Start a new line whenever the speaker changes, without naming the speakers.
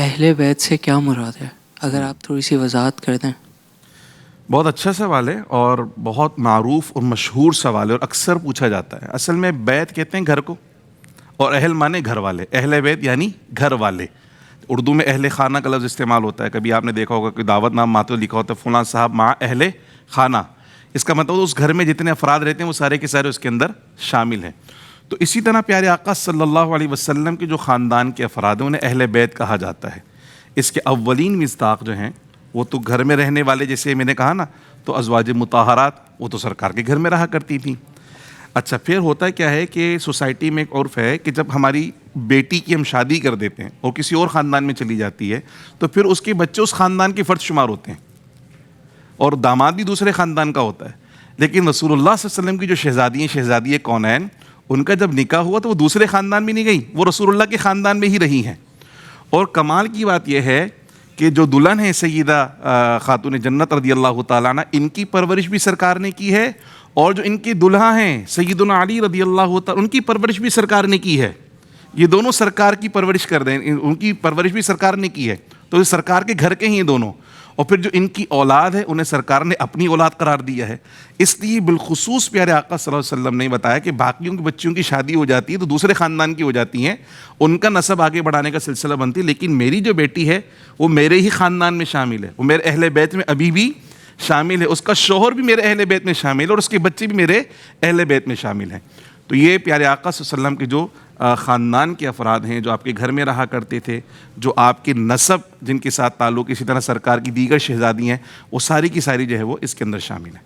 اہل بیت سے کیا مراد ہے؟ اگر آپ تھوڑی سی وضاحت کر دیں.
بہت اچھا سوال ہے اور بہت معروف اور مشہور سوال ہے اور اکثر پوچھا جاتا ہے. اصل میں بیت کہتے ہیں گھر کو، اور اہل مانے گھر والے. اہل بیت یعنی گھر والے. اردو میں اہل خانہ کا لفظ استعمال ہوتا ہے. کبھی آپ نے دیکھا ہوگا کہ دعوت نام ماتو لکھا ہوتا ہے فلاں صاحب مع اہل خانہ. اس کا مطلب اس گھر میں جتنے افراد رہتے ہیں وہ سارے کے سارے اس کے اندر شامل ہیں. تو اسی طرح پیارے آقا صلی اللہ علیہ وسلم کے جو خاندان کے افراد ہیں انہیں اہل بیت کہا جاتا ہے. اس کے اولین مصداق جو ہیں وہ تو گھر میں رہنے والے، جیسے میں نے کہا نا، تو ازواج مطہرات وہ تو سرکار کے گھر میں رہا کرتی تھیں. اچھا، پھر ہوتا کیا ہے کہ سوسائٹی میں ایک عرف ہے کہ جب ہماری بیٹی کی ہم شادی کر دیتے ہیں اور کسی اور خاندان میں چلی جاتی ہے تو پھر اس کے بچے اس خاندان کے فرد شمار ہوتے ہیں اور داماد بھی دوسرے خاندان کا ہوتا ہے. لیکن رسول اللہ صلی اللہ علیہ وسلم کی جو شہزادی ہیں، شہزادی کونین، ان کا جب نکاح ہوا تو وہ دوسرے خاندان میں نہیں گئی، وہ رسول اللہ کے خاندان میں ہی رہی ہیں. اور کمال کی بات یہ ہے کہ جو دلہن ہے سیدہ خاتون جنت رضی اللہ تعالیٰ عنہ، ان کی پرورش بھی سرکار نے کی ہے، اور جو ان کے دلہا ہیں سیدنا علی رضی اللہ تعالیٰ ان کی پرورش بھی سرکار نے کی ہے. یہ دونوں سرکار کی پرورش کر دیں، ان کی پرورش بھی سرکار نے کی ہے. تو یہ سرکار کے گھر کے ہی ہیں دونوں. اور پھر جو ان کی اولاد ہے انہیں سرکار نے اپنی اولاد قرار دیا ہے. اس لیے بالخصوص پیارے آقا صلی اللہ علیہ وسلم نے بتایا کہ باقیوں کی بچیوں کی شادی ہو جاتی ہے تو دوسرے خاندان کی ہو جاتی ہیں، ان کا نسب آگے بڑھانے کا سلسلہ بنتی ہے، لیکن میری جو بیٹی ہے وہ میرے ہی خاندان میں شامل ہے، وہ میرے اہل بیت میں ابھی بھی شامل ہے، اس کا شوہر بھی میرے اہل بیت میں شامل ہے اور اس کے بچے بھی میرے اہل بیت میں شامل ہیں. تو یہ پیارے آقا صلی اللہ علیہ وسلم کے جو خاندان کے افراد ہیں جو آپ کے گھر میں رہا کرتے تھے، جو آپ کے نسب جن کے ساتھ تعلق، اسی طرح سرکار کی دیگر شہزادی ہیں، وہ ساری کی ساری جو ہے وہ اس کے اندر شامل ہیں.